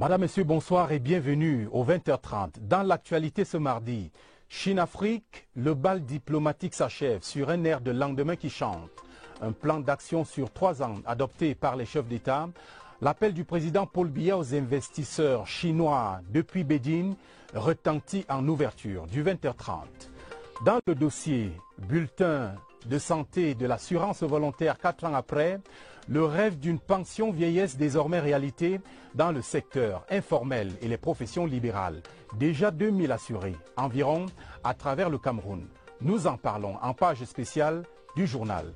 Madame, Messieurs, bonsoir et bienvenue au 20h30. Dans l'actualité ce mardi, Chine-Afrique, le bal diplomatique s'achève sur un air de lendemain qui chante. Un plan d'action sur 3 ans adopté par les chefs d'État. L'appel du président Paul Biya aux investisseurs chinois depuis Beijing retentit en ouverture du 20h30. Dans le dossier bulletin de santé de l'assurance volontaire 4 ans après, le rêve d'une pension vieillesse désormais réalité dans le secteur informel et les professions libérales. Déjà 2000 assurés environ à travers le Cameroun. Nous en parlons en page spéciale du journal.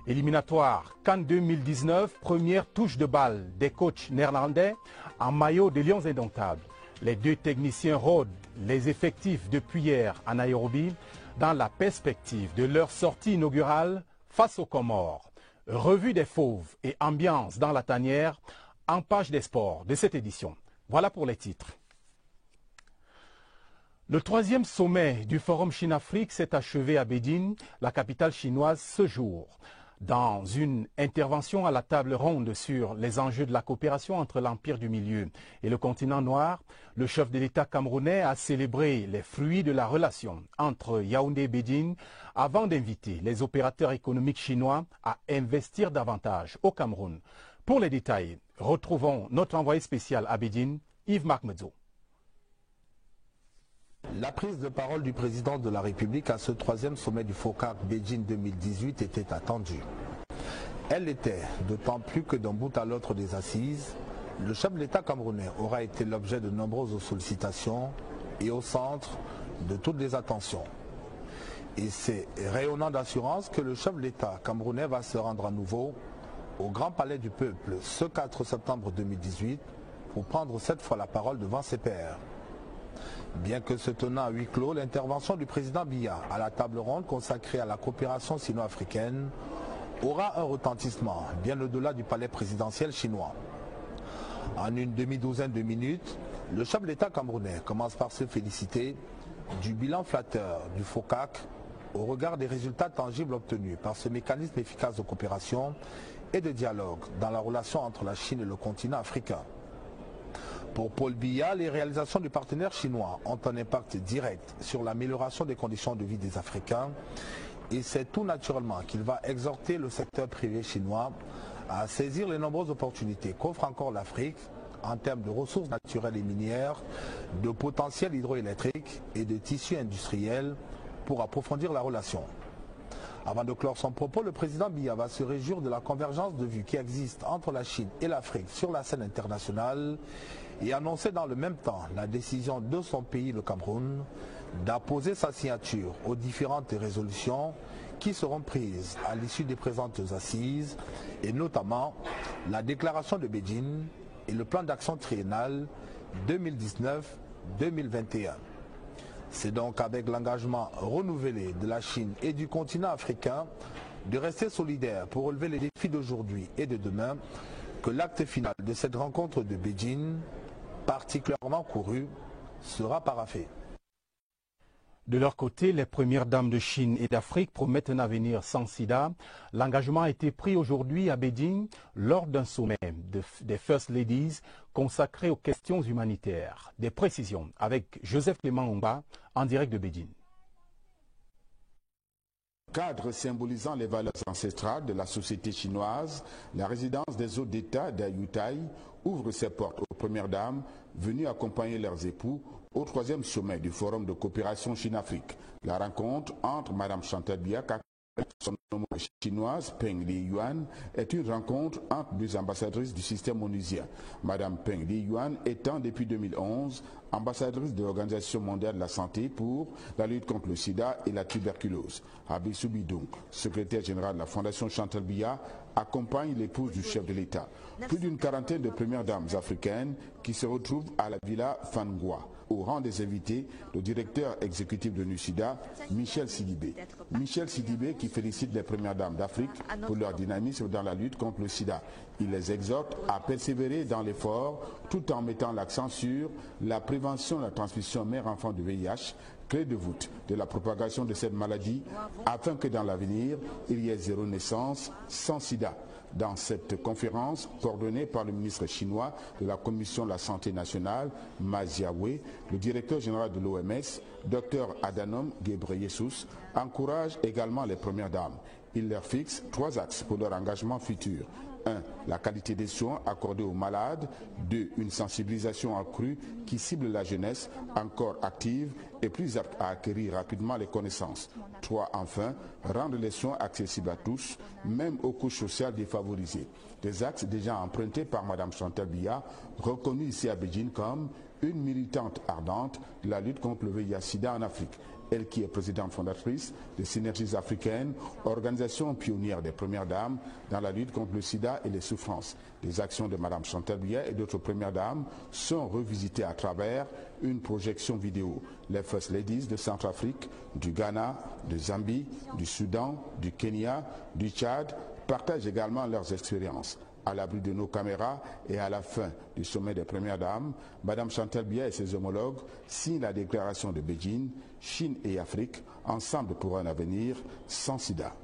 Éliminatoire Cannes 2019, première touche de balle des coachs néerlandais en maillot des Lions indomptables. Les deux techniciens rôdent les effectifs depuis hier à Nairobi dans la perspective de leur sortie inaugurale face aux Comores. Revue des fauves et ambiance dans la tanière en page des sports de cette édition. Voilà pour les titres. Le 3e sommet du Forum Chine-Afrique s'est achevé à Beijing, la capitale chinoise, ce jour. Dans une intervention à la table ronde sur les enjeux de la coopération entre l'Empire du Milieu et le continent noir, le chef de l'État camerounais a célébré les fruits de la relation entre Yaoundé et Beijing avant d'inviter les opérateurs économiques chinois à investir davantage au Cameroun. Pour les détails, retrouvons notre envoyé spécial à Beijing, Yves-Marc Medzo. La prise de parole du président de la République à ce 3e sommet du FOCAC Beijing 2018 était attendue. Elle l'était, d'autant plus que d'un bout à l'autre des assises, le chef de l'État camerounais aura été l'objet de nombreuses sollicitations et au centre de toutes les attentions. Et c'est rayonnant d'assurance que le chef de l'État camerounais va se rendre à nouveau au Grand Palais du Peuple ce 4 septembre 2018 pour prendre cette fois la parole devant ses pairs. Bien que se tenant à huis clos, l'intervention du président Biya à la table ronde consacrée à la coopération sino-africaine aura un retentissement bien au-delà du palais présidentiel chinois. En une demi-douzaine de minutes, le chef de l'État camerounais commence par se féliciter du bilan flatteur du FOCAC au regard des résultats tangibles obtenus par ce mécanisme efficace de coopération et de dialogue dans la relation entre la Chine et le continent africain. Pour Paul Biya, les réalisations du partenaire chinois ont un impact direct sur l'amélioration des conditions de vie des Africains et c'est tout naturellement qu'il va exhorter le secteur privé chinois à saisir les nombreuses opportunités qu'offre encore l'Afrique en termes de ressources naturelles et minières, de potentiel hydroélectrique et de tissus industriels pour approfondir la relation. Avant de clore son propos, le président Biya va se réjouir de la convergence de vues qui existe entre la Chine et l'Afrique sur la scène internationale et annoncer dans le même temps la décision de son pays, le Cameroun, d'apposer sa signature aux différentes résolutions qui seront prises à l'issue des présentes assises et notamment la déclaration de Beijing et le plan d'action triennal 2019-2021. C'est donc avec l'engagement renouvelé de la Chine et du continent africain de rester solidaires pour relever les défis d'aujourd'hui et de demain que l'acte final de cette rencontre de Beijing, particulièrement courue, sera paraphé. De leur côté, les premières dames de Chine et d'Afrique promettent un avenir sans sida. L'engagement a été pris aujourd'hui à Beijing lors d'un sommet des First Ladies consacré aux questions humanitaires. Des précisions avec Joseph Clément Omba en direct de Beijing. Cadre symbolisant les valeurs ancestrales de la société chinoise, la résidence des hôtes d'État d'Ayutthaya ouvre ses portes aux premières dames venues accompagner leurs époux au 3e sommet du Forum de coopération Chine-Afrique. La rencontre entre Mme Chantal Biya, son homologue chinoise Peng Liyuan, est une rencontre entre 2 ambassadrices du système onusien. Mme Peng Liyuan étant depuis 2011 ambassadrice de l'Organisation mondiale de la santé pour la lutte contre le sida et la tuberculose. Abissou Bidong, secrétaire général de la Fondation Chantal Biya, accompagne l'épouse du chef de l'État. Plus d'une quarantaine de premières dames africaines qui se retrouvent à la villa Fangwa. Au rang des invités, le directeur exécutif de NUSIDA, Michel Sidibé. Michel Sidibé qui félicite les premières dames d'Afrique pour leur dynamisme dans la lutte contre le sida. Il les exhorte à persévérer dans l'effort tout en mettant l'accent sur la prévention de la transmission mère-enfant de VIH, clé de voûte de la propagation de cette maladie, afin que dans l'avenir, il y ait 0 naissance sans sida. Dans cette conférence, coordonnée par le ministre chinois de la Commission de la Santé nationale, Ma Jiawei, le directeur général de l'OMS, Dr Adhanom Ghebreyesus, encourage également les premières dames. Il leur fixe 3 axes pour leur engagement futur. 1. La qualité des soins accordés aux malades. 2. Une sensibilisation accrue qui cible la jeunesse encore active et plus apte à acquérir rapidement les connaissances. 3. Enfin, rendre les soins accessibles à tous, même aux couches sociales défavorisées. Des axes déjà empruntés par Mme Chantal Biya, reconnue ici à Beijing comme une militante ardente de la lutte contre le VIH-Sida en Afrique. Elle qui est présidente fondatrice des Synergies africaines, organisation pionnière des premières dames dans la lutte contre le sida et les souffrances. Les actions de Mme Chantal Biya et d'autres premières dames sont revisitées à travers une projection vidéo. Les First Ladies de Centrafrique, du Ghana, de Zambie, du Soudan, du Kenya, du Tchad partagent également leurs expériences. À l'abri de nos caméras et à la fin du sommet des premières dames, Mme Chantal Biya et ses homologues signent la déclaration de Beijing, Chine et Afrique, ensemble pour un avenir sans sida.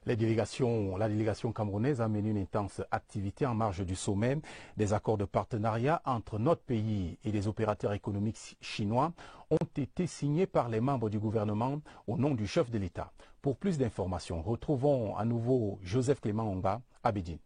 La délégation camerounaise a mené une intense activité en marge du sommet. Des accords de partenariat entre notre pays et les opérateurs économiques chinois ont été signés par les membres du gouvernement au nom du chef de l'État. Pour plus d'informations, retrouvons à nouveau Joseph Clément Onga à Beijing.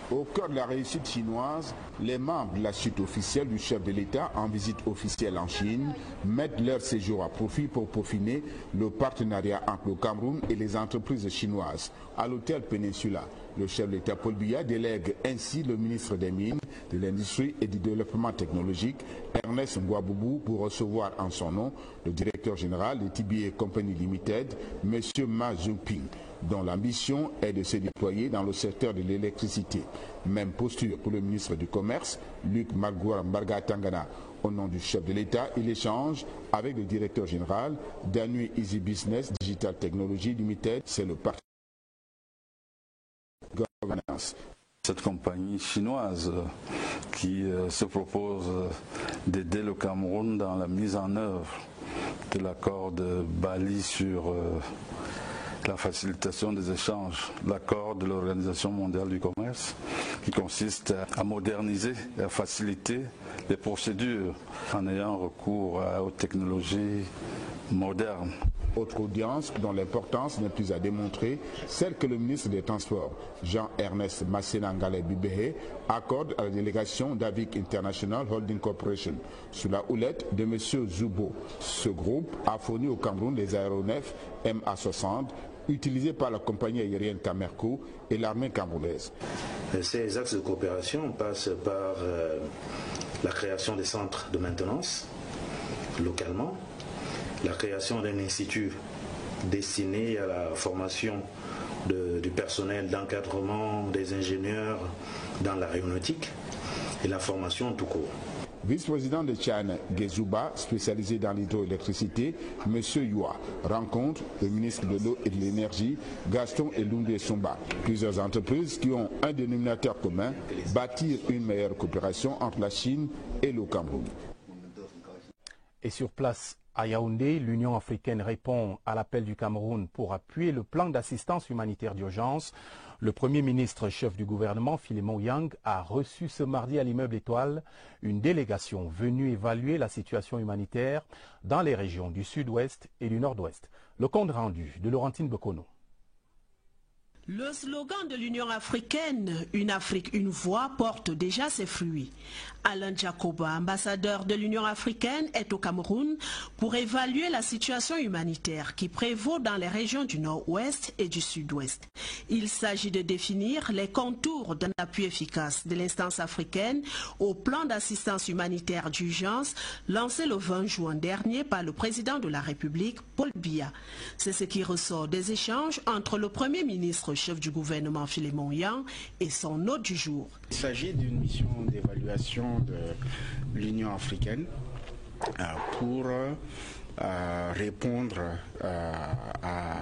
Au cœur de la réussite chinoise, les membres de la suite officielle du chef de l'État en visite officielle en Chine mettent leur séjour à profit pour peaufiner le partenariat entre le Cameroun et les entreprises chinoises. À l'hôtel Peninsula, le chef de l'État Paul Biya délègue ainsi le ministre des Mines, de l'Industrie et du Développement technologique, Ernest Ngouaboubou, pour recevoir en son nom le directeur général de TBA Company Limited, M. Ma Zhongping, dont la mission est de se déployer dans le secteur de l'électricité. Même posture pour le ministre du Commerce, Luc Margatangana. Au nom du chef de l'État, il échange avec le directeur général d'Anui Easy Business Digital Technology Limited. C'est le parti Governance. Cette compagnie chinoise qui se propose d'aider le Cameroun dans la mise en œuvre de l'accord de Bali sur la facilitation des échanges, l'accord de l'Organisation mondiale du commerce qui consiste à moderniser et à faciliter les procédures en ayant recours aux technologies modernes. Autre audience dont l'importance n'est plus à démontrer, celle que le ministre des Transports, Jean-Ernest Masséna-Ngalé Bibehe, accorde à la délégation d'Avic International Holding Corporation, sous la houlette de M. Zoubo. Ce groupe a fourni au Cameroun des aéronefs MA-60, utilisés par la compagnie aérienne Camerco et l'armée camerounaise. Ces axes de coopération passent par la création des centres de maintenance localement, la création d'un institut destiné à la formation du personnel d'encadrement des ingénieurs dans l'aéronautique et la formation tout court. Vice-président de Tchad, Gezouba, spécialisé dans l'hydroélectricité, M. Yua, rencontre le ministre de l'eau et de l'énergie, Gaston Eloundé Somba. Plusieurs entreprises qui ont un dénominateur commun, bâtir une meilleure coopération entre la Chine et le Cameroun. Et sur place à Yaoundé, l'Union africaine répond à l'appel du Cameroun pour appuyer le plan d'assistance humanitaire d'urgence. Le Premier ministre chef du gouvernement, Philemon Yang, a reçu ce mardi à l'immeuble Étoile une délégation venue évaluer la situation humanitaire dans les régions du sud-ouest et du nord-ouest. Le compte rendu de Laurentine Bekono. Le slogan de l'Union africaine, une Afrique, une voix, porte déjà ses fruits. Alain Jacoba, ambassadeur de l'Union africaine, est au Cameroun pour évaluer la situation humanitaire qui prévaut dans les régions du nord-ouest et du sud-ouest. Il s'agit de définir les contours d'un appui efficace de l'instance africaine au plan d'assistance humanitaire d'urgence lancé le 20 juin dernier par le président de la République, Paul Biya. C'est ce qui ressort des échanges entre le Premier ministre chef du gouvernement Philemon Yang et son hôte du jour. Il s'agit d'une mission d'évaluation de l'Union africaine pour répondre à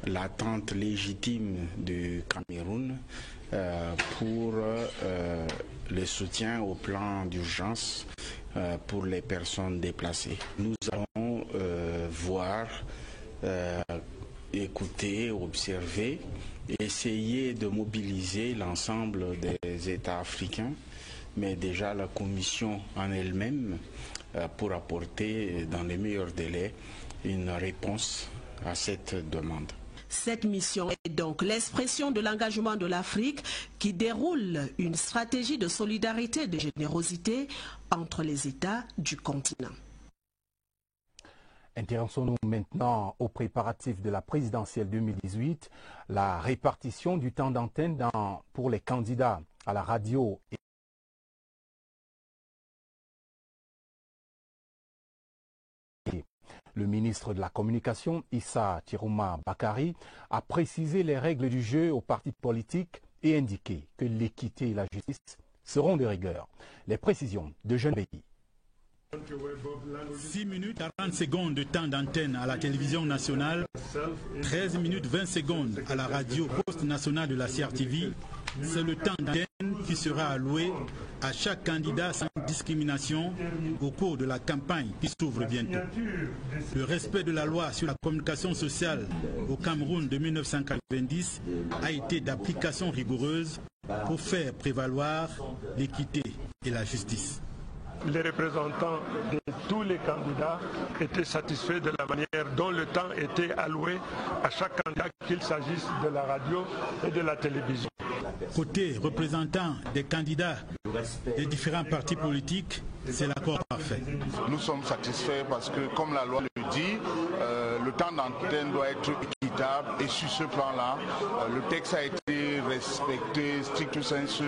l'attente légitime du Cameroun pour le soutien au plan d'urgence pour les personnes déplacées. Nous allons voir écouter, observer, essayer de mobiliser l'ensemble des États africains, mais déjà la Commission en elle-même pour apporter dans les meilleurs délais une réponse à cette demande. Cette mission est donc l'expression de l'engagement de l'Afrique qui déroule une stratégie de solidarité et de générosité entre les États du continent. Intéressons-nous maintenant aux préparatifs de la présidentielle 2018, la répartition du temps d'antenne pour les candidats à la radio et le ministre de la Communication, Issa Tirouma Bakari, a précisé les règles du jeu aux partis politiques et indiqué que l'équité et la justice seront de rigueur. Les précisions de Jeune Pays. 6 minutes 40 secondes de temps d'antenne à la télévision nationale, 13 minutes 20 secondes à la radio poste nationale de la CRTV. C'est le temps d'antenne qui sera alloué à chaque candidat sans discrimination au cours de la campagne qui s'ouvre bientôt. Le respect de la loi sur la communication sociale au Cameroun de 1990 a été d'application rigoureuse pour faire prévaloir l'équité et la justice. Les représentants de tous les candidats étaient satisfaits de la manière dont le temps était alloué à chaque candidat, qu'il s'agisse de la radio et de la télévision. Côté représentants des candidats des différents partis politiques, c'est l'accord parfait. Nous sommes satisfaits parce que, comme la loi le dit, le temps d'antenne doit être équitable et sur ce plan-là, le texte a été respecté stricto sensu.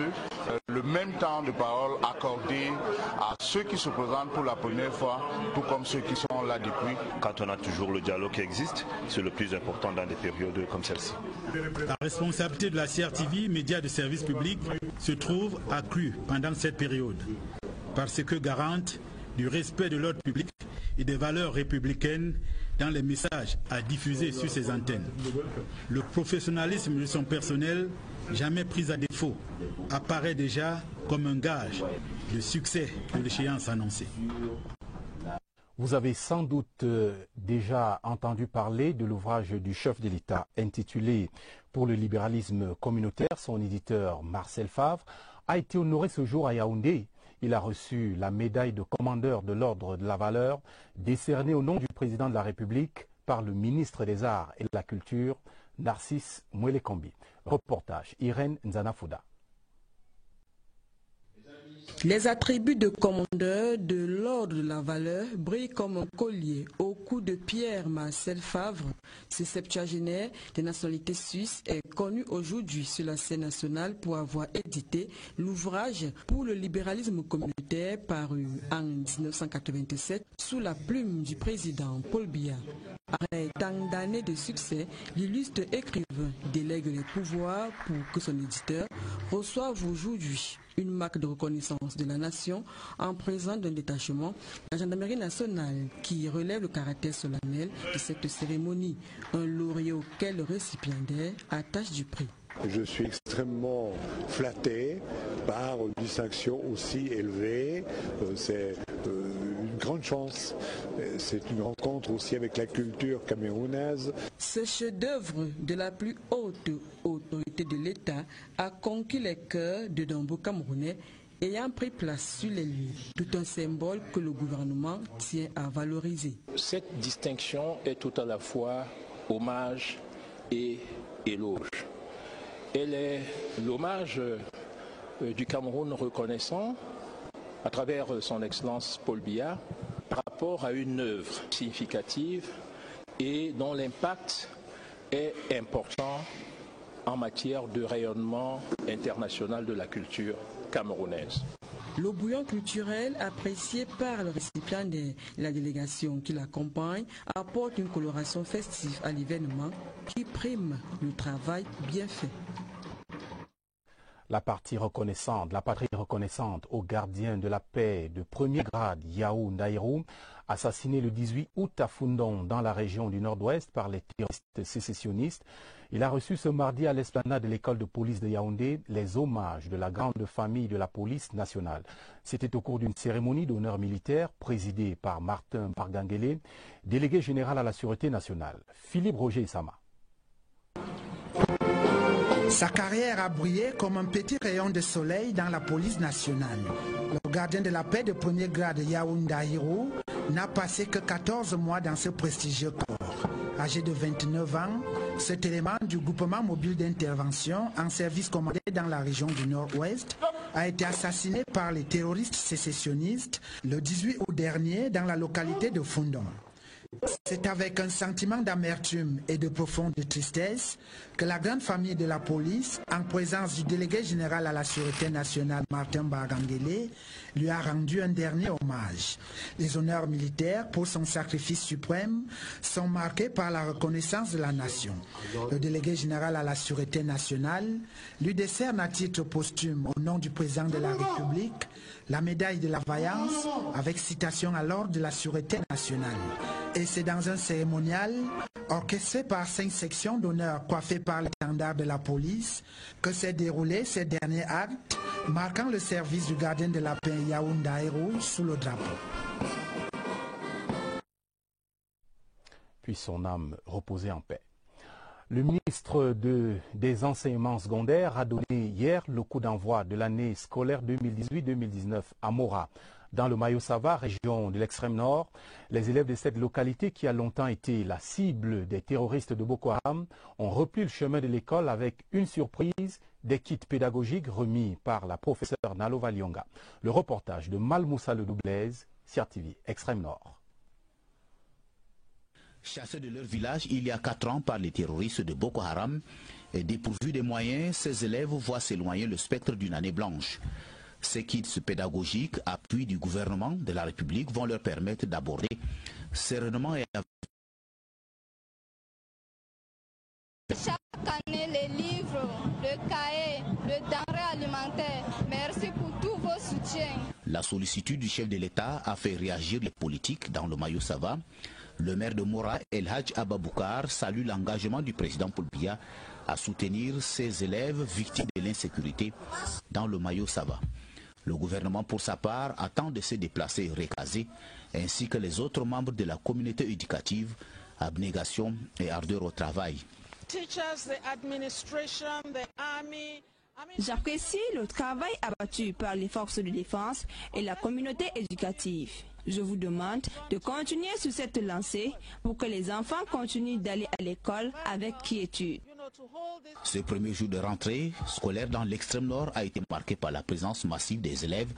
Le même temps de parole accordé à ceux qui se présentent pour la première fois, tout comme ceux qui sont là depuis. Quand on a toujours le dialogue qui existe, c'est le plus important dans des périodes comme celle-ci. La responsabilité de la CRTV, média de service public, se trouve accrue pendant cette période, parce que garante du respect de l'ordre public et des valeurs républicaines dans les messages à diffuser sur ses antennes. Le professionnalisme de son personnel, jamais pris à défaut, apparaît déjà comme un gage de succès de l'échéance annoncée. Vous avez sans doute déjà entendu parler de l'ouvrage du chef de l'État intitulé « Pour le libéralisme communautaire ». Son éditeur Marcel Favre a été honoré ce jour à Yaoundé. Il a reçu la médaille de commandeur de l'Ordre de la Valeur, décernée au nom du président de la République par le ministre des Arts et de la Culture, Narcisse Mwelekombi. Reportage Irène Nzanafouda. Les attributs de commandeur de l'Ordre de la Valeur brillent comme un collier au cou de Pierre Marcel Favre. Ce septuagénaire de nationalité suisse est connu aujourd'hui sur la scène nationale pour avoir édité l'ouvrage Pour le libéralisme communautaire paru en 1987 sous la plume du président Paul Biya. Après tant d'années de succès, l'illustre écrivain délègue les pouvoirs pour que son éditeur reçoive aujourd'hui une marque de reconnaissance de la nation en présence d'un détachement, la gendarmerie nationale, qui relève le caractère solennel de cette cérémonie, un lauréat auquel le récipiendaire attache du prix. Je suis extrêmement flatté par une distinction aussi élevée. C'est une grande chance. C'est une rencontre aussi avec la culture camerounaise. Ce chef-d'œuvre de la plus haute autorité de l'État a conquis les cœurs de nombreux Camerounais ayant pris place sur les lieux. Tout un symbole que le gouvernement tient à valoriser. Cette distinction est tout à la fois hommage et éloge. Elle est l'hommage du Cameroun reconnaissant à travers son Excellence Paul Biya par rapport à une œuvre significative et dont l'impact est important en matière de rayonnement international de la culture camerounaise. Le bouillon culturel apprécié par le récipiendaire et la délégation qui l'accompagne apporte une coloration festive à l'événement qui prime le travail bien fait. La patrie reconnaissante aux gardiens de la paix de premier grade Yao Ndaïrou, assassiné le 18 août à Fundong dans la région du Nord-Ouest par les terroristes sécessionnistes. Il a reçu ce mardi à l'esplanade de l'école de police de Yaoundé les hommages de la grande famille de la police nationale. C'était au cours d'une cérémonie d'honneur militaire présidée par Martin Parganguélé, délégué général à la Sûreté nationale. Philippe Roger Sama. Sa carrière a brillé comme un petit rayon de soleil dans la police nationale. Le gardien de la paix de premier grade Yaoun Dahirou n'a passé que 14 mois dans ce prestigieux corps. Âgé de 29 ans, cet élément du groupement mobile d'intervention en service commandé dans la région du Nord-Ouest a été assassiné par les terroristes sécessionnistes le 18 août dernier dans la localité de Fundong. C'est avec un sentiment d'amertume et de profonde tristesse que la grande famille de la police, en présence du délégué général à la Sûreté nationale Martin Bagangele, lui a rendu un dernier hommage. Les honneurs militaires pour son sacrifice suprême sont marqués par la reconnaissance de la nation. Le délégué général à la Sûreté nationale lui décerne à titre posthume au nom du président de la République la médaille de la vaillance avec citation à l'ordre de la Sûreté nationale. Et c'est dans un cérémonial orchestré par 5 sections d'honneur coiffées par l'étendard de la police que s'est déroulé ces derniers actes marquant le service du gardien de la paix Yaoun Dahirou sous le drapeau. Puis son âme reposer en paix. Le ministre des Enseignements secondaires a donné hier le coup d'envoi de l'année scolaire 2018-2019 à Mora. Dans le Mayo-Sava, région de l'extrême nord, les élèves de cette localité qui a longtemps été la cible des terroristes de Boko Haram ont repris le chemin de l'école avec une surprise, des kits pédagogiques remis par la professeure Nalova Lyonga. Le reportage de Malmoussa Le Doublez, CRTV, extrême nord. Chassés de leur village il y a 4 ans par les terroristes de Boko Haram et dépourvus des moyens, ces élèves voient s'éloigner le spectre d'une année blanche. Ces kits pédagogiques, appui du gouvernement de la République, vont leur permettre d'aborder sereinement et chaque année les livres, le cahier, le denrée alimentaire. Merci pour tous vos soutiens. La sollicitude du chef de l'État a fait réagir les politiques dans le Mayo-Sava. Le maire de Mora, El Hadj Ababoukar, salue l'engagement du président Paul Biya à soutenir ses élèves victimes de l'insécurité dans le Mayo-Sava. Le gouvernement, pour sa part, attend de se déplacer recasé, ainsi que les autres membres de la communauté éducative, abnégation et ardeur au travail. J'apprécie le travail abattu par les forces de défense et la communauté éducative. Je vous demande de continuer sur cette lancée pour que les enfants continuent d'aller à l'école avec quiétude. Ce premier jour de rentrée scolaire dans l'extrême nord a été marqué par la présence massive des élèves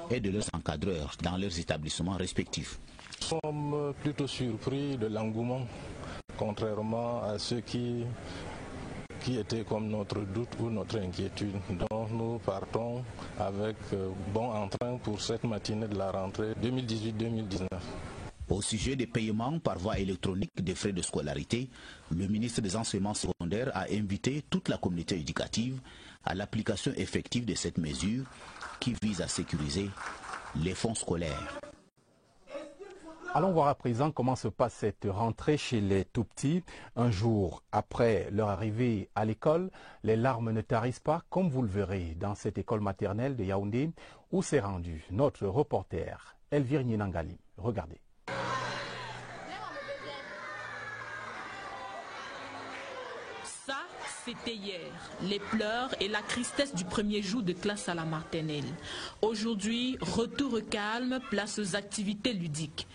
et de leurs encadreurs dans leurs établissements respectifs. Nous sommes plutôt surpris de l'engouement, contrairement à ceux qui était comme notre doute ou notre inquiétude. Donc nous partons avec bon entrain pour cette matinée de la rentrée 2018-2019. Au sujet des paiements par voie électronique des frais de scolarité, le ministre des Enseignements secondaires a invité toute la communauté éducative à l'application effective de cette mesure qui vise à sécuriser les fonds scolaires. Allons voir à présent comment se passe cette rentrée chez les tout-petits. Un jour après leur arrivée à l'école, les larmes ne tarissent pas, comme vous le verrez dans cette école maternelle de Yaoundé, où s'est rendu notre reporter Elvire Ninangali. Regardez. Ça, c'était hier. Les pleurs et la tristesse du premier jour de classe à la maternelle. Aujourd'hui, retour au calme, place aux activités ludiques.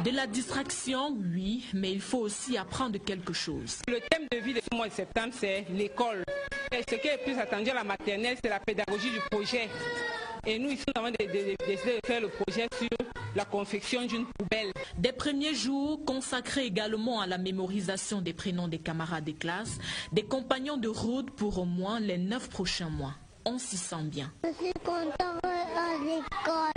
De la distraction, oui, mais il faut aussi apprendre quelque chose. Le thème de vie de ce mois de septembre, c'est l'école. Et ce qui est plus attendu à la maternelle, c'est la pédagogie du projet. Et nous, ici, nous avons décidé de faire le projet sur la confection d'une poubelle. Des premiers jours consacrés également à la mémorisation des prénoms des camarades de classe, des compagnons de route pour au moins les 9 prochains mois. On s'y sent bien. Je suis contente à l'école.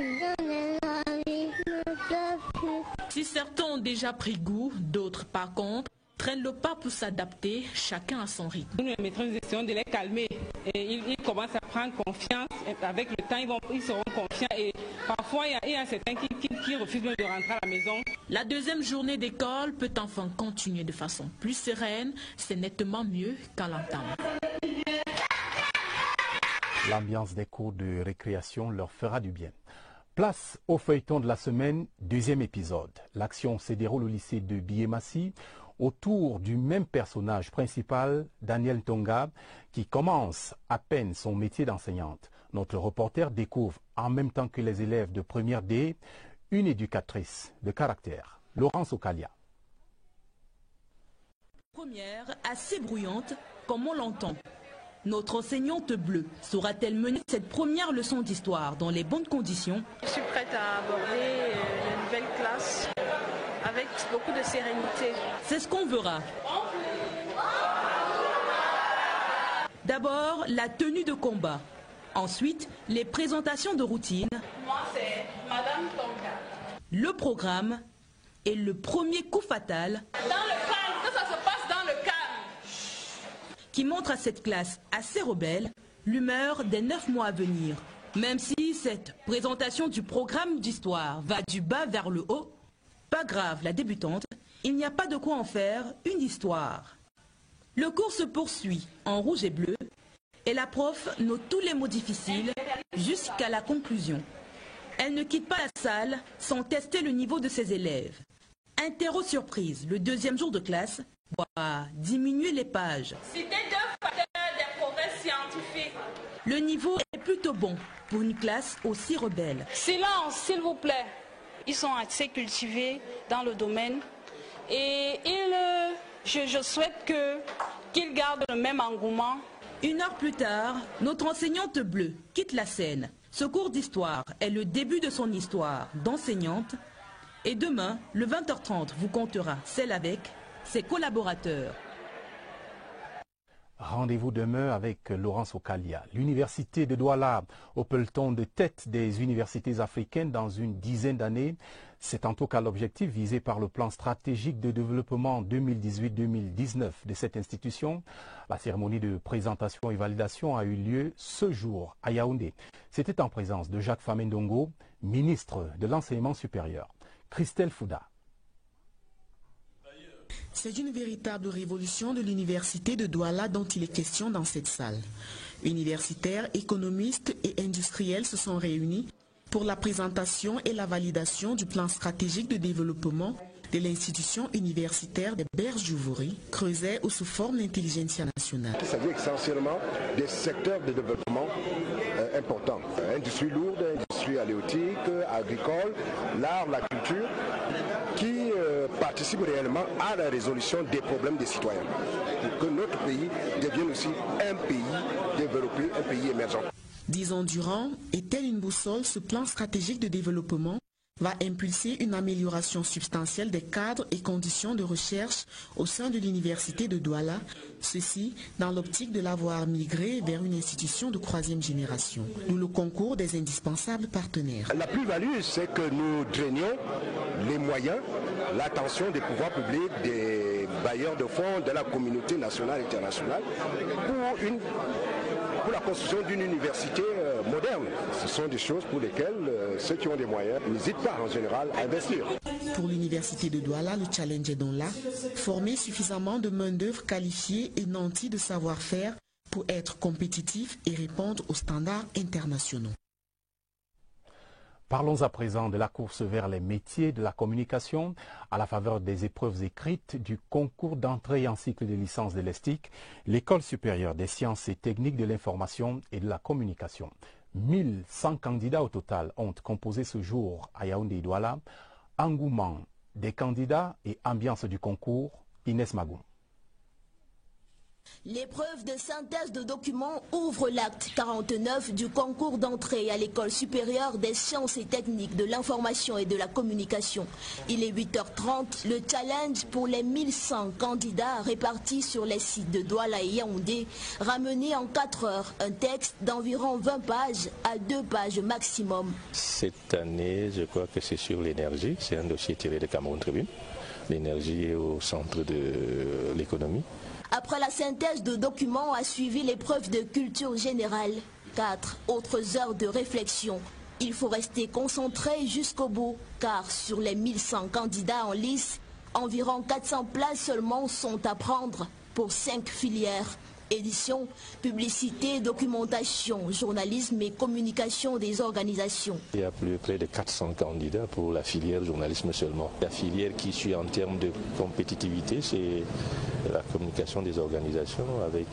Si certains ont déjà pris goût, d'autres par contre traînent le pas pour s'adapter, chacun à son rythme. Nous, les maîtres, nous essayons de les calmer. Et ils commencent à prendre confiance. Avec le temps, ils seront confiants. Et parfois, il y a certains qui refusent même de rentrer à la maison. La deuxième journée d'école peut enfin continuer de façon plus sereine. C'est nettement mieux qu'à l'entame. L'ambiance des cours de récréation leur fera du bien. Place au feuilleton de la semaine, deuxième épisode. L'action se déroule au lycée de Biémassi, autour du même personnage principal, Daniel Tonga, qui commence à peine son métier d'enseignante. Notre reporter découvre, en même temps que les élèves de première D, une éducatrice de caractère, Laurence Okalia. Première, assez bruyante, comme on l'entend. Notre enseignante bleue saura-t-elle mener cette première leçon d'histoire dans les bonnes conditions? Je suis prête à aborder la nouvelle classe avec beaucoup de sérénité. C'est ce qu'on verra. D'abord, la tenue de combat. Ensuite, les présentations de routine. Moi, c'est Madame Tonga. Le programme et le premier coup fatal. Dans le calme, que ça se passe dans le calme. Qui montre à cette classe assez rebelle l'humeur des 9 mois à venir. Même si cette présentation du programme d'histoire va du bas vers le haut, pas grave la débutante, il n'y a pas de quoi en faire une histoire. Le cours se poursuit en rouge et bleu et la prof note tous les mots difficiles jusqu'à la conclusion. Elle ne quitte pas la salle sans tester le niveau de ses élèves. Interro surprise, le deuxième jour de classe, diminuer les pages. Citer deux facteurs des progrès scientifiques. Le niveau est plutôt bon pour une classe aussi rebelle. Silence, s'il vous plaît. Ils sont assez cultivés dans le domaine et je souhaite qu'ils gardent le même engouement. 1 heure plus tard, notre enseignante bleue quitte la scène. Ce cours d'histoire est le début de son histoire d'enseignante. Et demain, le 20h30, vous comptera celle avec ses collaborateurs. Rendez-vous demain avec Laurence Okalia. L'université de Douala au peloton de tête des universités africaines dans une dizaine d'années. C'est en tout cas l'objectif visé par le plan stratégique de développement 2018-2019 de cette institution. La cérémonie de présentation et validation a eu lieu ce jour à Yaoundé. C'était en présence de Jacques Famendongo, ministre de l'Enseignement supérieur. Christelle Fouda. C'est une véritable révolution de l'université de Douala dont il est question dans cette salle. Universitaires, économistes et industriels se sont réunis pour la présentation et la validation du plan stratégique de développement de l'institution universitaire des Berges du Vouri, Creuset ou sous forme d'intelligentsia nationale. Il s'agit essentiellement des secteurs de développement importants. Industrie lourde, industrie halieutique, agricole, l'art, la culture, qui participent réellement à la résolution des problèmes des citoyens. Pour que notre pays devienne aussi un pays développé, un pays émergent. 10 ans durant, et tel une boussole, ce plan stratégique de développement va impulser une amélioration substantielle des cadres et conditions de recherche au sein de l'université de Douala, ceci dans l'optique de l'avoir migré vers une institution de 3e génération, d'où le concours des indispensables partenaires. La plus-value, c'est que nous drainions les moyens, l'attention des pouvoirs publics, des bailleurs de fonds, de la communauté nationale et internationale pour la construction d'une université moderne. Ce sont des choses pour lesquelles ceux qui ont des moyens n'hésitent pas en général à investir. Pour l'université de Douala, le challenge est donc là, former suffisamment de main-d'œuvre qualifiée et nantie de savoir-faire pour être compétitif et répondre aux standards internationaux. Parlons à présent de la course vers les métiers de la communication à la faveur des épreuves écrites du concours d'entrée en cycle de licence de l'ESTIC, l'École supérieure des sciences et techniques de l'information et de la communication. 1100 candidats au total ont composé ce jour à Yaoundé et Douala. Engouement des candidats et ambiance du concours, Inès Magou. L'épreuve de synthèse de documents ouvre l'acte 49 du concours d'entrée à l'École supérieure des sciences et techniques de l'information et de la communication. Il est 8h30, le challenge pour les 1100 candidats répartis sur les sites de Douala et Yaoundé, ramené en 4 heures, un texte d'environ 20 pages à 2 pages maximum. Cette année, je crois que c'est sur l'énergie, c'est un dossier tiré de Cameroun Tribune. L'énergie est au centre de l'économie. Après la synthèse de documents a suivi l'épreuve de culture générale. 4 autres heures de réflexion. Il faut rester concentré jusqu'au bout, car sur les 1100 candidats en lice, environ 400 places seulement sont à prendre pour 5 filières. Édition, publicité, documentation, journalisme et communication des organisations. Il y a près de 400 candidats pour la filière journalisme seulement. La filière qui suit en termes de compétitivité, c'est la communication des organisations avec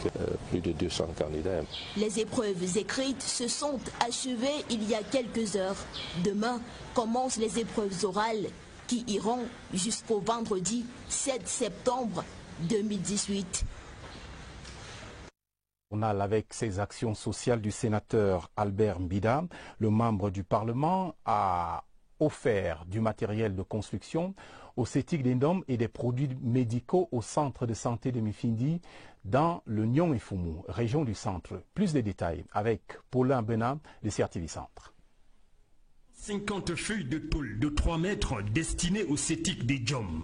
plus de 200 candidats. Les épreuves écrites se sont achevées il y a quelques heures. Demain commencent les épreuves orales qui iront jusqu'au vendredi 7 septembre 2018. Journal avec ses actions sociales du sénateur Albert Mbida, le membre du Parlement a offert du matériel de construction au CETIC d'Indom et des produits médicaux au centre de santé de Mifindi dans le Nyon et Foumou, région du centre. Plus de détails avec Paulin Benam de CRTV Centre. 50 feuilles de tôle de 3 mètres destinées au CETIC d'Indom.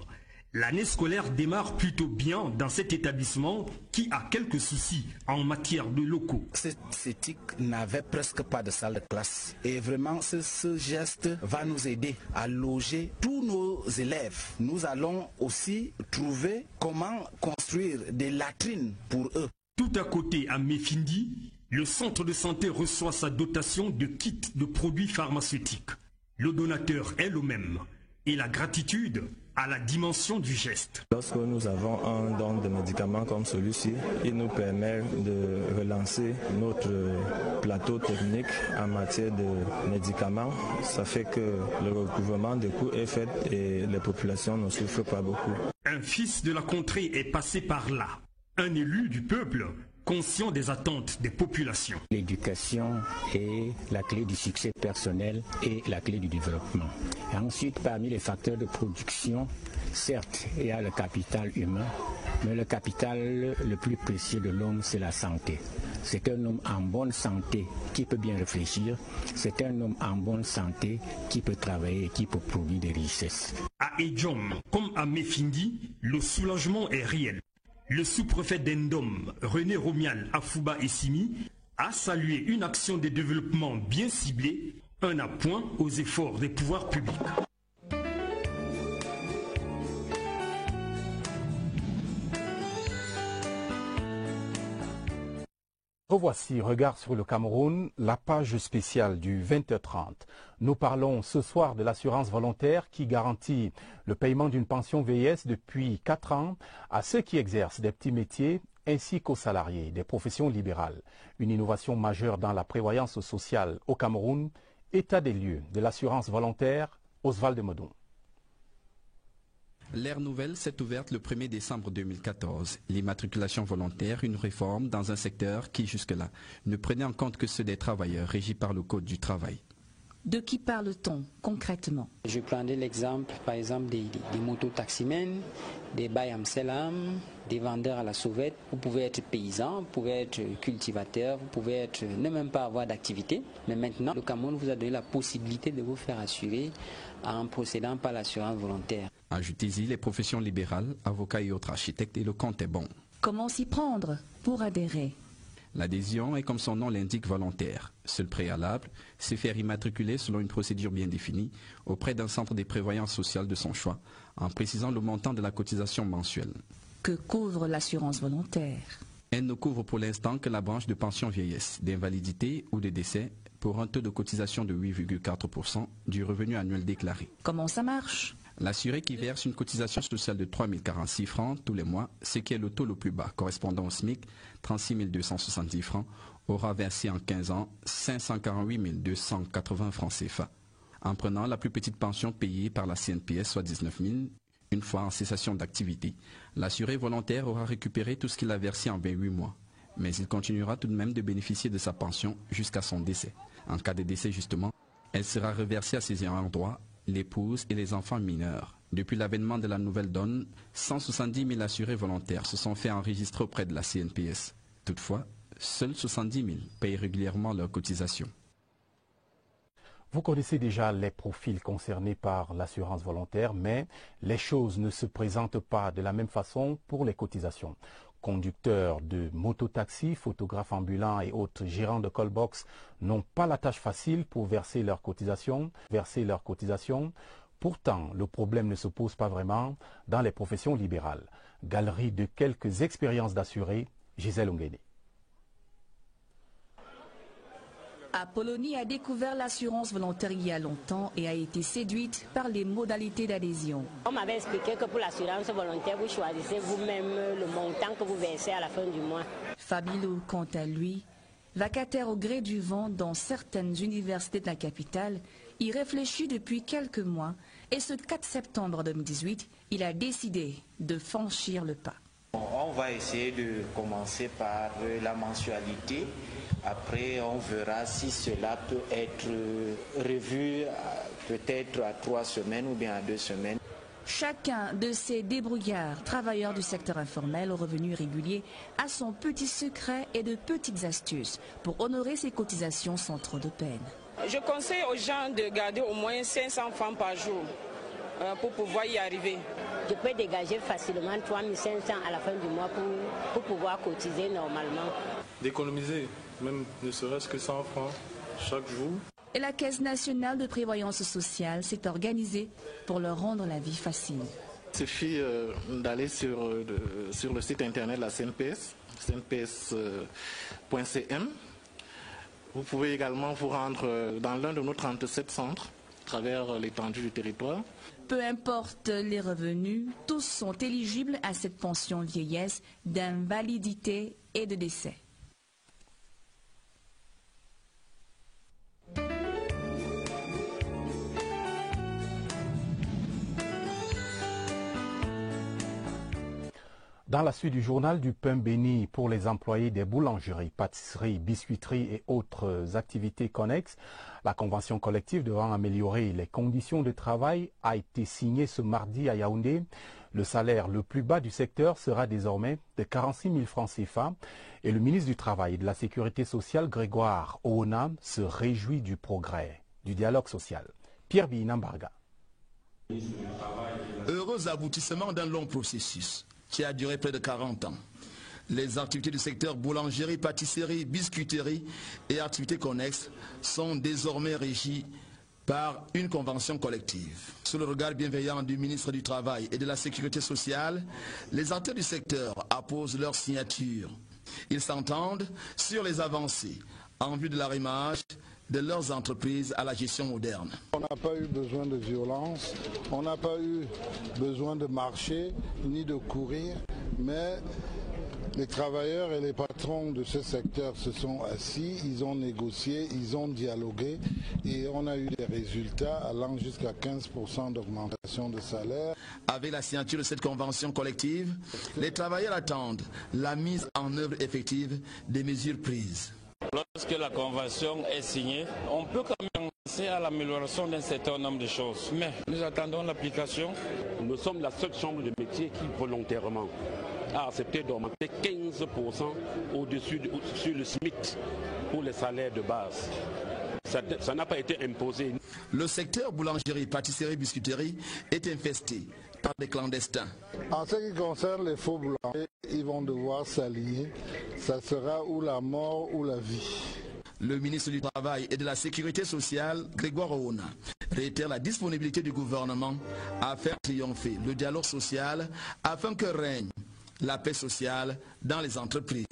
L'année scolaire démarre plutôt bien dans cet établissement qui a quelques soucis en matière de locaux. Ce CETIC n'avait presque pas de salle de classe et vraiment ce geste va nous aider à loger tous nos élèves. Nous allons aussi trouver comment construire des latrines pour eux. Tout à côté à Mefindi, le centre de santé reçoit sa dotation de kits de produits pharmaceutiques. Le donateur est le même et la gratitude à la dimension du geste. Lorsque nous avons un don de médicaments comme celui-ci, il nous permet de relancer notre plateau technique en matière de médicaments. Ça fait que le recouvrement des coûts est fait et les populations ne souffrent pas beaucoup. Un fils de la contrée est passé par là, un élu du peuple conscient des attentes des populations. L'éducation est la clé du succès personnel et la clé du développement. Et ensuite, parmi les facteurs de production, certes, il y a le capital humain, mais le capital le plus précieux de l'homme, c'est la santé. C'est un homme en bonne santé qui peut bien réfléchir. C'est un homme en bonne santé qui peut travailler et qui peut produire des richesses. À Edjom, comme à Mefindi, le soulagement est réel. Le sous-préfet d'Indom, René Romial Afouba Essimi, a salué une action de développement bien ciblée, un appoint aux efforts des pouvoirs publics. Revoici, regard sur le Cameroun, la page spéciale du 20h30. Nous parlons ce soir de l'assurance volontaire qui garantit le paiement d'une pension vieillesse depuis 4 ans à ceux qui exercent des petits métiers ainsi qu'aux salariés des professions libérales. Une innovation majeure dans la prévoyance sociale au Cameroun. État des lieux de l'assurance volontaire, Oswald Modon. L'ère nouvelle s'est ouverte le 1er décembre 2014. L'immatriculation volontaire, une réforme dans un secteur qui jusque-là ne prenait en compte que ceux des travailleurs régis par le Code du travail. De qui parle-t-on concrètement? Je prendrai l'exemple, par exemple, des mototaximens, des bayamselam, des vendeurs à la sauvette. Vous pouvez être paysan, vous pouvez être cultivateur, vous pouvez ne même pas avoir d'activité. Mais maintenant, le Cameroun vous a donné la possibilité de vous faire assurer en procédant par l'assurance volontaire. Ajoutez-y les professions libérales, avocats et autres architectes et le compte est bon. Comment s'y prendre pour adhérer? L'adhésion est, comme son nom l'indique, volontaire. Seul préalable, c'est faire immatriculer selon une procédure bien définie auprès d'un centre des prévoyances sociales de son choix, en précisant le montant de la cotisation mensuelle. Que couvre l'assurance volontaire? Elle ne couvre pour l'instant que la branche de pension vieillesse, d'invalidité ou de décès pour un taux de cotisation de 8,4% du revenu annuel déclaré. Comment ça marche? L'assuré qui verse une cotisation sociale de 3 046 francs tous les mois, ce qui est le taux le plus bas, correspondant au SMIC, 36 270 francs, aura versé en 15 ans 548 280 francs CFA. En prenant la plus petite pension payée par la CNPS, soit 19 000, une fois en cessation d'activité, l'assuré volontaire aura récupéré tout ce qu'il a versé en 28 mois. Mais il continuera tout de même de bénéficier de sa pension jusqu'à son décès. En cas de décès justement, elle sera reversée à ses ayants droit, l'épouse et les enfants mineurs. Depuis l'avènement de la nouvelle donne, 170 000 assurés volontaires se sont fait enregistrer auprès de la CNPS. Toutefois, seuls 70 000 payent régulièrement leurs cotisations. Vous connaissez déjà les profils concernés par l'assurance volontaire, mais les choses ne se présentent pas de la même façon pour les cotisations. Conducteurs de mototaxis, photographes ambulants et autres gérants de callbox n'ont pas la tâche facile pour verser leurs cotisations. Pourtant, le problème ne se pose pas vraiment dans les professions libérales. Galerie de quelques expériences d'assurés Gisèle Ongene. Apollonie a découvert l'assurance volontaire il y a longtemps et a été séduite par les modalités d'adhésion. On m'avait expliqué que pour l'assurance volontaire, vous choisissez vous-même le montant que vous versez à la fin du mois. Fabilou, quant à lui, vacataire au gré du vent dans certaines universités de la capitale, y réfléchit depuis quelques mois et ce 4 septembre 2018, il a décidé de franchir le pas. On va essayer de commencer par la mensualité. Après, on verra si cela peut être revu peut-être à 3 semaines ou bien à 2 semaines. Chacun de ces débrouillards, travailleurs du secteur informel aux revenus réguliers, a son petit secret et de petites astuces pour honorer ses cotisations sans trop de peine. Je conseille aux gens de garder au moins 500 francs par jour pour pouvoir y arriver. Je peux dégager facilement 3500 à la fin du mois pour pouvoir cotiser normalement. D'économiser, même ne serait-ce que 100 francs chaque jour. Et la Caisse nationale de prévoyance sociale s'est organisée pour leur rendre la vie facile. Il suffit d'aller sur le site internet de la CNPS, cnps.cm. Vous pouvez également vous rendre dans l'un de nos 37 centres à travers l'étendue du territoire. Peu importe les revenus, tous sont éligibles à cette pension vieillesse d'invalidité et de décès. Dans la suite du journal, du pain béni pour les employés des boulangeries, pâtisseries, biscuiteries et autres activités connexes. La convention collective devant améliorer les conditions de travail a été signée ce mardi à Yaoundé. Le salaire le plus bas du secteur sera désormais de 46 000 francs CFA et le ministre du Travail et de la Sécurité sociale, Grégoire Oona, se réjouit du progrès, du dialogue social. Pierre Binambarga. Heureux aboutissement d'un long processus qui a duré près de 40 ans. Les activités du secteur boulangerie, pâtisserie, biscuiterie et activités connexes sont désormais régies par une convention collective. Sous le regard bienveillant du ministre du Travail et de la Sécurité sociale, les acteurs du secteur apposent leur signature. Ils s'entendent sur les avancées en vue de l'arrimage de leurs entreprises à la gestion moderne. On n'a pas eu besoin de violence, on n'a pas eu besoin de marcher ni de courir, mais les travailleurs et les patrons de ce secteur se sont assis, ils ont négocié, ils ont dialogué et on a eu des résultats allant jusqu'à 15% d'augmentation de salaire. Avec la signature de cette convention collective, les travailleurs attendent la mise en œuvre effective des mesures prises. Lorsque la convention est signée, on peut quand même penser à l'amélioration d'un certain nombre de choses. Mais nous attendons l'application. Nous sommes la seule chambre de métier qui volontairement a accepté d'augmenter 15% au-dessus sur le SMIC pour les salaires de base. Ça n'a pas été imposé. Le secteur boulangerie, pâtisserie, biscuiterie est infesté par des clandestins. En ce qui concerne les faux boulangers, ils vont devoir s'aligner. Ça sera ou la mort ou la vie. Le ministre du Travail et de la Sécurité sociale, Grégoire Oona, réitère la disponibilité du gouvernement à faire triompher le dialogue social afin que règne la paix sociale dans les entreprises.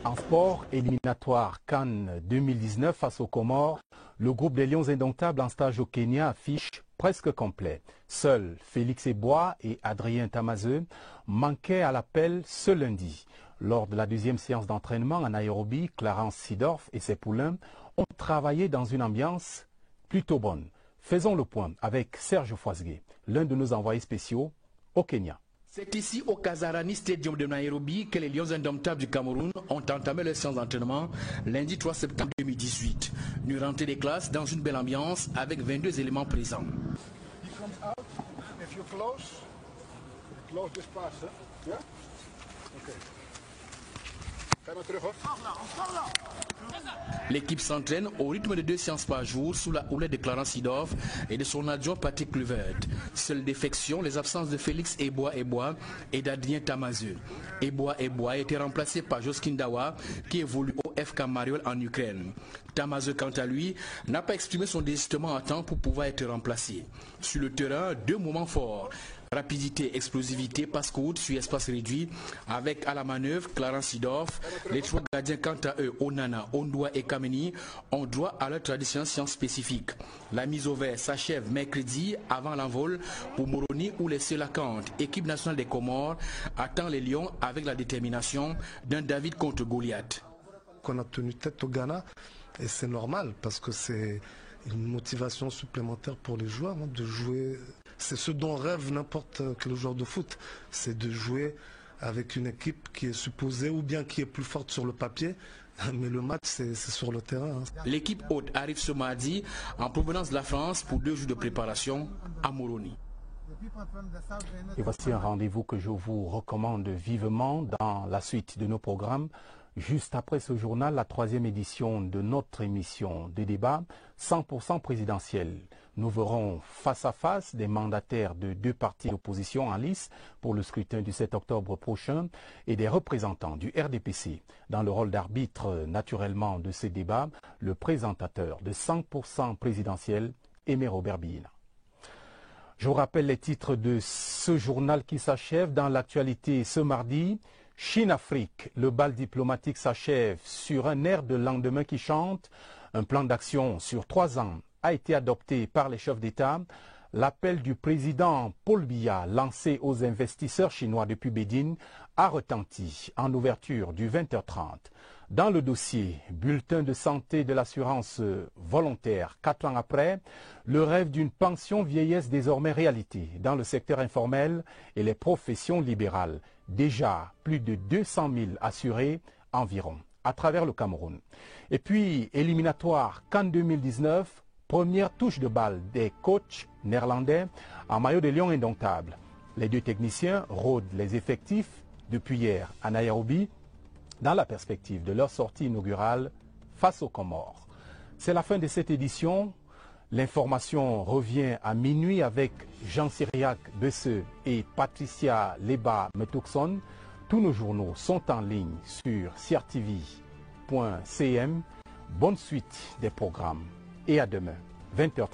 En sport, éliminatoire Cannes 2019 face aux Comores, le groupe des Lions Indomptables en stage au Kenya affiche presque complet. Seuls Félix Ebois et Adrien Tamazeu manquaient à l'appel ce lundi. Lors de la deuxième séance d'entraînement en Nairobi, Clarence Sidorf et ses poulains ont travaillé dans une ambiance plutôt bonne. Faisons le point avec Serge Foisgué, l'un de nos envoyés spéciaux au Kenya. C'est ici au Kasarani Stadium de Nairobi que les Lions Indomptables du Cameroun ont entamé leur séance d'entraînement lundi 3 septembre 2018. Une rentrée des classes dans une belle ambiance avec 22 éléments présents. L'équipe s'entraîne au rythme de 2 séances par jour sous la houlette de Clarence Sidorf et de son adjoint Patrick Kluivert. Seule défection, les absences de Félix Ebois et d'Adrien Tamazeu. Ebois a été remplacé par Joskin Dawa qui évolue au FK Mariol en Ukraine. Tamazeu, quant à lui, n'a pas exprimé son désistement à temps pour pouvoir être remplacé. Sur le terrain, 2 moments forts. Rapidité, explosivité, passe-courte sur espace réduit, avec à la manœuvre Clarence Seedorf. Les trois gardiens, quant à eux, Onana, Ondoa et Kameni, ont droit à leur tradition science spécifique. La mise au vert s'achève mercredi avant l'envol pour Moroni ou les Selacantes. Équipe nationale des Comores attend les Lions avec la détermination d'un David contre Goliath. On a tenu tête au Ghana et c'est normal parce que c'est une motivation supplémentaire pour les joueurs de jouer. C'est ce dont rêve n'importe quel joueur de foot, c'est de jouer avec une équipe qui est supposée ou bien qui est plus forte sur le papier, mais le match c'est sur le terrain. L'équipe haute arrive ce mardi en provenance de la France pour 2 jours de préparation à Moroni. Et voici un rendez-vous que je vous recommande vivement dans la suite de nos programmes. Juste après ce journal, la 3e édition de notre émission de débat 100% présidentielle. Nous verrons face à face des mandataires de 2 partis d'opposition en lice pour le scrutin du 7 octobre prochain et des représentants du RDPC. Dans le rôle d'arbitre naturellement de ces débats, le présentateur de 100% présidentiel, Aimé Robert Billa. Je vous rappelle les titres de ce journal qui s'achève dans l'actualité ce mardi. Chine-Afrique, le bal diplomatique s'achève sur un air de lendemain qui chante. Un plan d'action sur 3 ans a été adopté par les chefs d'État. L'appel du président Paul Biya lancé aux investisseurs chinois depuis Bédine a retenti en ouverture du 20h30. Dans le dossier bulletin de santé de l'assurance volontaire, 4 ans après, le rêve d'une pension vieillesse désormais réalité dans le secteur informel et les professions libérales. Déjà plus de 200 000 assurés environ à travers le Cameroun. Et puis, éliminatoire CAN 2019, première touche de balle des coachs néerlandais en maillot de Lions indomptables. Les 2 techniciens rôdent les effectifs depuis hier à Nairobi dans la perspective de leur sortie inaugurale face aux Comores. C'est la fin de cette édition. L'information revient à minuit avec Jean-Cyriac Besseux et Patricia Leba-Metokson. Tous nos journaux sont en ligne sur crtv.cm. Bonne suite des programmes et à demain, 20h30.